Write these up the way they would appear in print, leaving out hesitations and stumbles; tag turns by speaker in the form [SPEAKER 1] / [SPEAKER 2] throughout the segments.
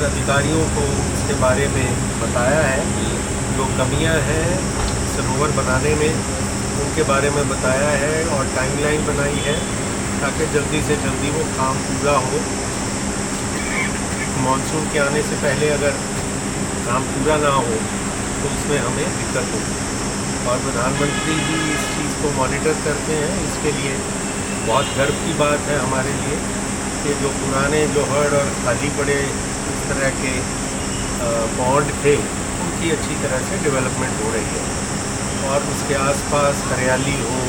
[SPEAKER 1] अधिकारियों को इसके बारे में बताया है। जो कमियां हैं सरोवर बनाने में उनके बारे में बताया है और टाइमलाइन बनाई है ताकि जल्दी से जल्दी वो काम पूरा हो। मानसून के आने से पहले अगर काम पूरा ना हो तो उसमें हमें दिक्कत होगी। और प्रधानमंत्री जी इस चीज़ को मॉनिटर करते हैं। इसके लिए बहुत गर्व की बात है हमारे लिए कि जो पुराने जोहड़ और खाली पड़े इस तरह के पॉन्ड थे उनकी अच्छी तरह से डेवलपमेंट हो रही है और उसके आसपास हरियाली हो,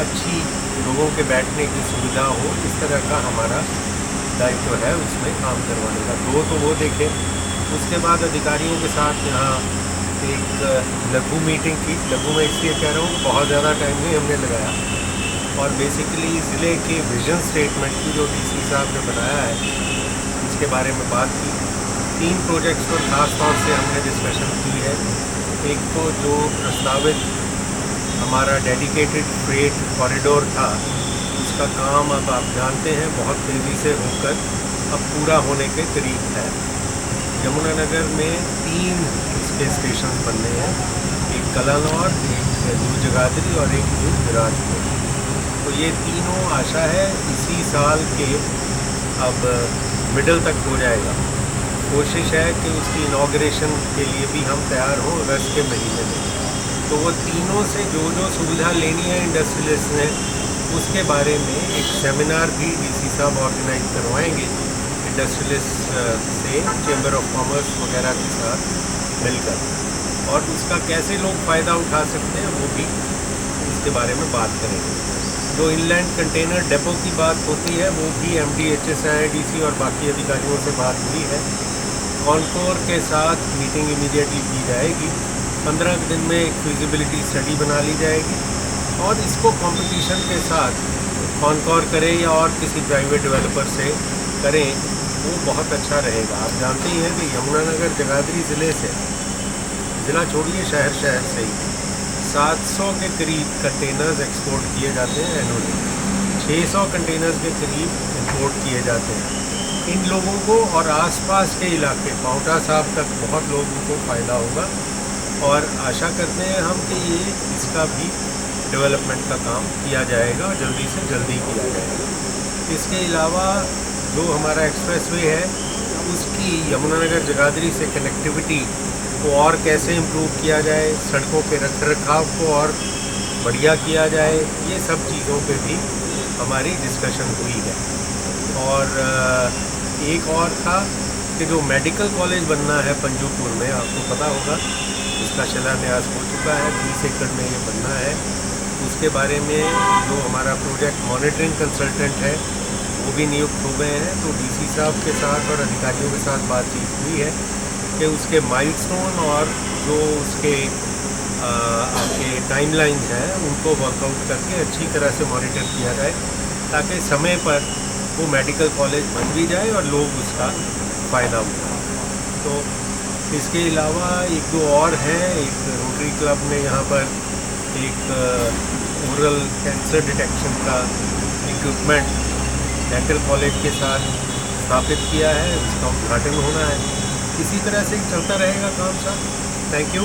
[SPEAKER 1] अच्छी लोगों के बैठने की सुविधा हो, इस तरह का हमारा दायित्व है उसमें काम करवाने का। दो तो वो देखें, उसके बाद अधिकारियों के साथ यहाँ एक लघु मीटिंग की। लघु मैं इसलिए कह रहा हूँ बहुत ज़्यादा टाइम नहीं हमने लगाया और बेसिकली ज़िले के विजन स्टेटमेंट की जो डीसी साहब ने बनाया है उसके बारे में बात की। 3 प्रोजेक्ट्स पर ख़ास तौर से हमने डिस्कशन की है। एक तो जो प्रस्तावित हमारा डेडिकेटेड फ्रेट कॉरिडोर था उसका काम अब आप जानते हैं बहुत तेज़ी से होकर अब पूरा होने के करीब है। यमुनानगर में 3 इसके स्टेशन बनने हैं, एक कलानौर, एक न्यू जगाधरी और एक न्यू विराजपुर। तो ये तीनों आशा है इसी साल के अब मिडल तक हो जाएगा। कोशिश है कि उसकी इनॉग्रेशन के लिए भी हम तैयार हों अगस्त के महीने में। तो वो तीनों से जो सुविधा लेनी है इंडस्ट्रियलिस्ट ने उसके बारे में एक सेमिनार भी डीसी साहब ऑर्गेनाइज करवाएंगे इंडस्ट्रियलिस्ट से, चेंबर ऑफ कॉमर्स वगैरह के साथ मिलकर, और उसका कैसे लोग फ़ायदा उठा सकते हैं वो भी उसके बारे में बात करेंगे। जो इनलैंड कंटेनर डिपो की बात होती है वो भी MD, HSI, DC और बाकी अधिकारियों से बात हुई है। कॉनकोर के साथ मीटिंग इमीडिएटली की जाएगी। 15 दिन में एक फिजिबिलिटी स्टडी बना ली जाएगी और इसको कंपटीशन के साथ कॉनकोर करें या और किसी प्राइवेट डेवलपर से करें वो बहुत अच्छा रहेगा। आप जानते ही हैं कि यमुनानगर जगाधरी ज़िले से, ज़िला छोड़िए शहर से ही 700 के करीब कंटेनर्स एक्सपोर्ट किए जाते हैं एनुअली। 600 कंटेनर्स के करीब इंपोर्ट किए जाते हैं। इन लोगों को और आसपास के इलाके पाउटा साहब तक बहुत लोगों को फ़ायदा होगा और आशा करते हैं हम कि ये इसका भी डेवलपमेंट का काम किया जाएगा और जल्दी से जल्दी किया जाएगा। इसके अलावा जो हमारा एक्सप्रेसवे है उसकी यमुनानगर जगाधरी से कनेक्टिविटी को और कैसे इम्प्रूव किया जाए, सड़कों के रखरखाव को और बढ़िया किया जाए, ये सब चीज़ों पे भी हमारी डिस्कशन हुई है। और एक और था कि जो मेडिकल कॉलेज बनना है पंजूपुर में, आपको पता होगा उसका शिलान्यास हो चुका है, 20 एकड़ में ये बनना है। उसके बारे में जो हमारा प्रोजेक्ट मॉनिटरिंग कंसल्टेंट है वो भी नियुक्त हो गए हैं। तो DC साहब के साथ और अधिकारियों के साथ बातचीत हुई है कि उसके माइलस्टोन और जो उसके आपके टाइमलाइंस हैं उनको वर्कआउट करके अच्छी तरह से मॉनिटर किया जाए ताकि समय पर वो मेडिकल कॉलेज बन भी जाए और लोग उसका फ़ायदा उठाएं। तो इसके अलावा 1-2 और हैं। एक रोटरी क्लब ने यहाँ पर एक ओरल कैंसर डिटेक्शन का इक्विपमेंट डेंटल कॉलेज के साथ स्थापित किया है, उसका उद्घाटन होना है। इसी तरह से चलता रहेगा काम साहब। Thank you.